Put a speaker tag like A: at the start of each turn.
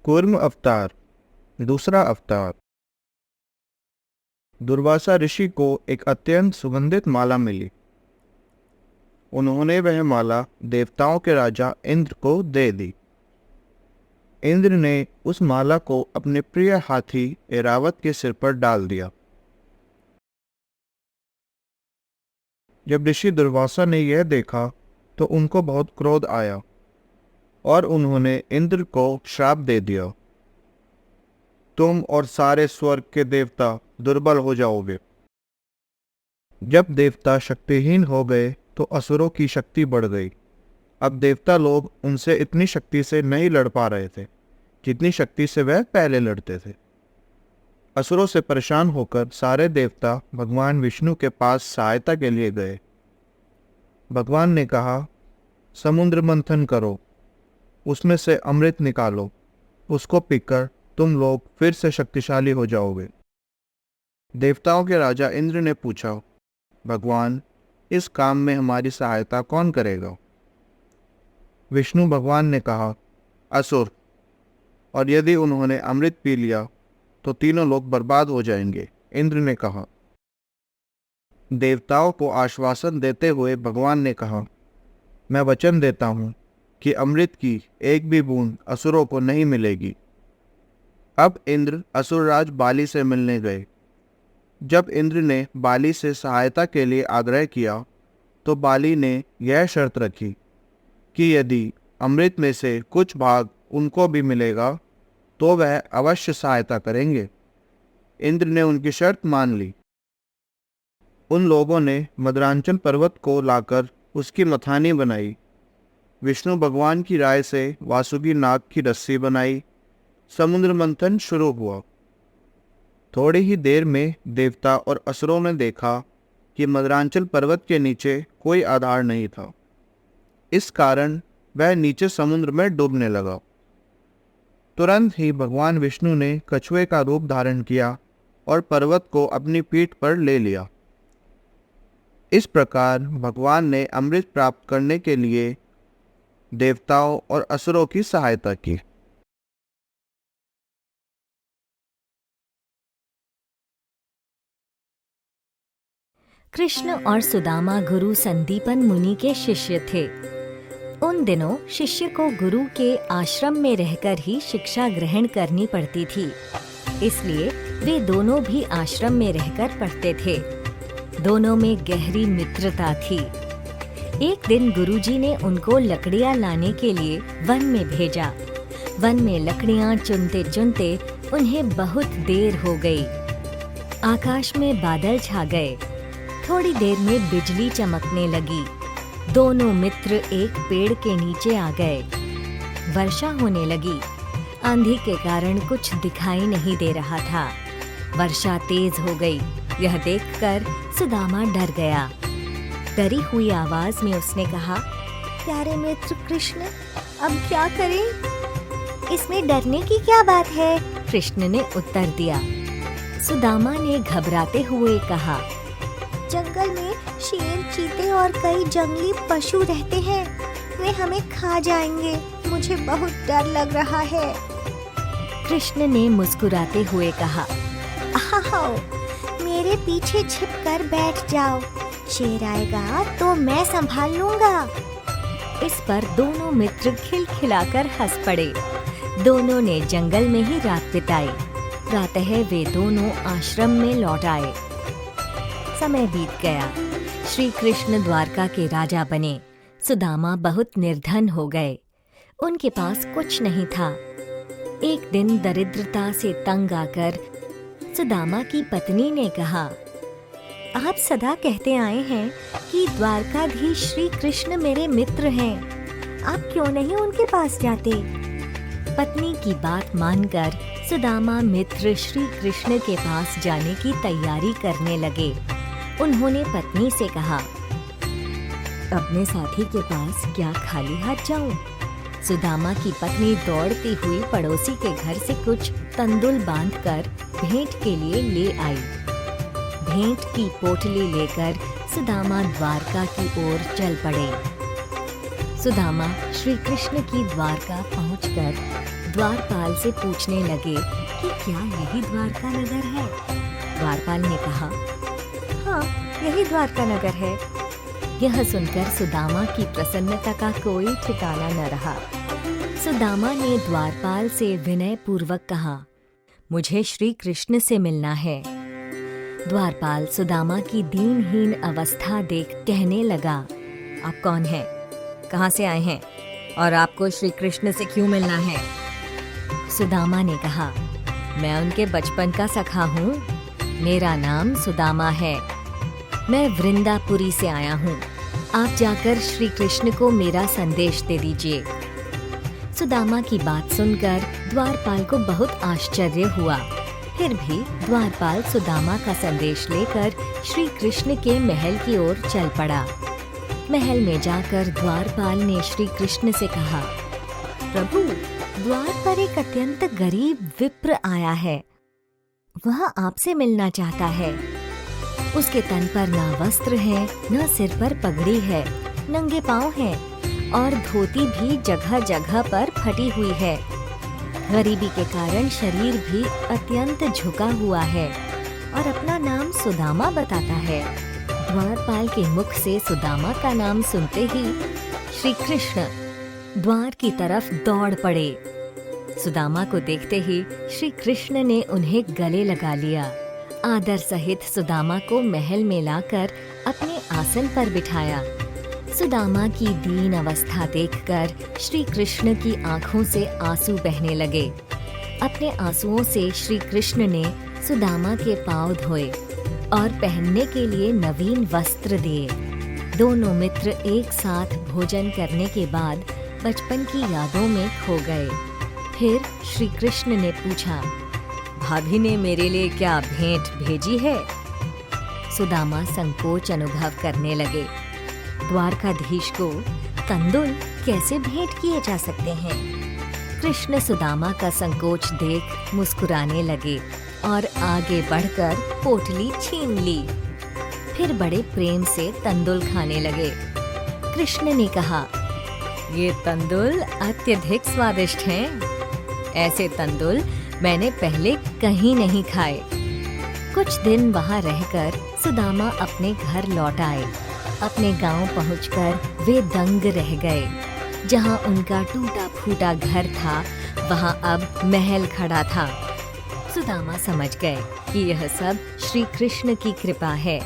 A: कूर्म अवतार। दूसरा अवतार। दुर्वासा ऋषि को एक अत्यंत सुगंधित माला मिली। उन्होंने वह माला देवताओं के राजा इंद्र को दे दी। इंद्र ने उस माला को अपने प्रिय हाथी ऐरावत के सिर पर डाल दिया। जब ऋषि दुर्वासा ने यह देखा तो उनको बहुत क्रोध आया और उन्होंने इंद्र को श्राप दे दिया, तुम और सारे स्वर्ग के देवता दुर्बल हो जाओगे। जब देवता शक्तिहीन हो गए तो असुरों की शक्ति बढ़ गई। अब देवता लोग उनसे इतनी शक्ति से नहीं लड़ पा रहे थे जितनी शक्ति से वह पहले लड़ते थे। असुरों से परेशान होकर सारे देवता भगवान विष्णु के पास सहायता के लिए गए। भगवान ने कहा, समुद्र मंथन करो, उसमें से अमृत निकालो, उसको पीकर तुम लोग फिर से शक्तिशाली हो जाओगे। देवताओं के राजा इंद्र ने पूछा, भगवान, इस काम में हमारी सहायता कौन करेगा? विष्णु भगवान ने कहा, असुर, और यदि उन्होंने अमृत पी लिया तो तीनों लोग बर्बाद हो जाएंगे। इंद्र ने कहा। देवताओं को आश्वासन देते हुए भगवान ने कहा, मैं वचन देता हूँ कि अमृत की एक भी बूंद असुरों को नहीं मिलेगी। अब इंद्र असुरराज बाली से मिलने गए। जब इंद्र ने बाली से सहायता के लिए आग्रह किया तो बाली ने यह शर्त रखी कि यदि अमृत में से कुछ भाग उनको भी मिलेगा तो वह अवश्य सहायता करेंगे। इंद्र ने उनकी शर्त मान ली। उन लोगों ने मदरांचल पर्वत को लाकर उसकी मथानी बनाई। विष्णु भगवान की राय से वासुकी नाग की रस्सी बनाई। समुद्र मंथन शुरू हुआ। थोड़ी ही देर में देवता और असुरों ने देखा कि मदरांचल पर्वत के नीचे कोई आधार नहीं था। इस कारण वह नीचे समुद्र में डूबने लगा। तुरंत ही भगवान विष्णु ने कछुए का रूप धारण किया और पर्वत को अपनी पीठ पर ले लिया। इस प्रकार भगवान ने अमृत प्राप्त करने के लिए देवताओं और असुरों की सहायता की।
B: कृष्ण और सुदामा गुरु संदीपन मुनि के शिष्य थे। उन दिनों शिष्य को गुरु के आश्रम में रहकर ही शिक्षा ग्रहण करनी पड़ती थी, इसलिए वे दोनों भी आश्रम में रहकर पढ़ते थे। दोनों में गहरी मित्रता थी। एक दिन गुरुजी ने उनको लकड़ियां लाने के लिए वन में भेजा। वन में लकड़ियां चुनते चुनते उन्हें बहुत देर हो गई। आकाश में बादल छा गए। थोड़ी देर में बिजली चमकने लगी। दोनों मित्र एक पेड़ के नीचे आ गए। वर्षा होने लगी। आंधी के कारण कुछ दिखाई नहीं दे रहा था। वर्षा तेज हो गई। यह देखकर सुदामा डर गया। डरी हुई आवाज में उसने कहा, प्यारे मित्र कृष्ण, अब क्या करें? इसमें डरने की क्या बात है? कृष्ण ने उत्तर दिया। सुदामा ने घबराते हुए कहा, जंगल में शेर, चीते और कई जंगली पशु रहते हैं। वे हमें खा जाएंगे। मुझे बहुत डर लग रहा है। कृष्ण ने मुस्कुराते हुए कहा, आओ, मेरे पीछे छिपकर बैठ जाओ। शेर आएगा तो मैं संभाल लूंगा। इस पर दोनों मित्र खिलखिलाकर हंस पड़े। दोनों ने जंगल में ही रात बिताई। प्रातः वे दोनों आश्रम में लौट आए। समय बीत गया। श्री कृष्ण द्वारका के राजा बने। सुदामा बहुत निर्धन हो गए। उनके पास कुछ नहीं था। एक दिन दरिद्रता से तंग आकर सुदामा की पत्नी ने कहा, आप सदा कहते आए हैं कि द्वारकाधीश श्री कृष्ण मेरे मित्र हैं। आप क्यों नहीं उनके पास जाते? पत्नी की बात मानकर सुदामा मित्र श्री कृष्ण के पास जाने की तैयारी करने लगे। उन्होंने पत्नी से कहा, अपने साथी के पास क्या खाली हाथ जाऊं? सुदामा की पत्नी दौड़ती हुई पड़ोसी के घर से कुछ तंदुल बांधकर भेंट के लिए ले आई। भेंट की पोटली लेकर सुदामा द्वारका की ओर चल पड़े। सुदामा श्री कृष्ण की द्वारका पहुंचकर द्वारपाल से पूछने लगे कि क्या यही द्वारका नगर है। द्वारपाल ने कहा, हाँ, यही द्वारका नगर है। यह सुनकर सुदामा की प्रसन्नता का कोई ठिकाना न रहा। सुदामा ने द्वारपाल से विनय पूर्वक कहा, मुझे श्री कृष्ण से मिलना है। द्वारपाल सुदामा की दीनहीन अवस्था देख कहने लगा, आप कौन हैं? कहाँ से आए हैं? और आपको श्री कृष्ण से क्यों मिलना है? सुदामा ने कहा, मैं उनके बचपन का सखा हूँ। मेरा नाम सुदामा है। मैं वृंदापुरी से आया हूँ। आप जाकर श्री कृष्ण को मेरा संदेश दे दीजिए। सुदामा की बात सुनकर द्वारपाल को बहुत आश्चर्य हुआ। फिर भी द्वारपाल सुदामा का संदेश लेकर श्री कृष्ण के महल की ओर चल पड़ा। महल में जाकर द्वारपाल ने श्री कृष्ण से कहा, प्रभु, द्वार पर एक अत्यंत गरीब विप्र आया है। वह आपसे मिलना चाहता है। उसके तन पर ना वस्त्र है, न सिर पर पगड़ी है, नंगे पांव हैं और धोती भी जगह जगह पर फटी हुई है। गरीबी के कारण शरीर भी अत्यंत झुका हुआ है और अपना नाम सुदामा बताता है। द्वारपाल के मुख से सुदामा का नाम सुनते ही श्री कृष्ण द्वार की तरफ दौड़ पड़े। सुदामा को देखते ही श्री कृष्ण ने उन्हें गले लगा लिया। आदर सहित सुदामा को महल में लाकर अपने आसन पर बिठाया। सुदामा की दीन अवस्था देखकर श्री कृष्ण की आंखों से आंसू बहने लगे। अपने आंसुओं से श्री कृष्ण ने सुदामा के पांव धोए और पहनने के लिए नवीन वस्त्र दिए। दोनों मित्र एक साथ भोजन करने के बाद बचपन की यादों में खो गए। फिर श्री कृष्ण ने पूछा, भाभी ने मेरे लिए क्या भेंट भेजी है? सुदामा संकोच अनुभव करने लगे। द्वारकाधीश को कंदुल कैसे भेंट किए जा सकते हैं? कृष्ण सुदामा का संकोच देख मुस्कुराने लगे और आगे बढ़कर पोटली छीन ली। फिर बड़े प्रेम से तंदुल खाने लगे। कृष्ण ने कहा, ये तंदुल अत्यधिक स्वादिष्ट हैं। ऐसे तंदुल मैंने पहले कहीं नहीं खाए। कुछ दिन वहाँ रहकर सुदामा अपने घर लौट आए। अपने गांव पहुंचकर वे दंग रह गए। जहाँ उनका टूटा फूटा घर था, वहाँ अब महल खड़ा था। सुदामा समझ गए कि यह सब श्री कृष्ण की कृपा है।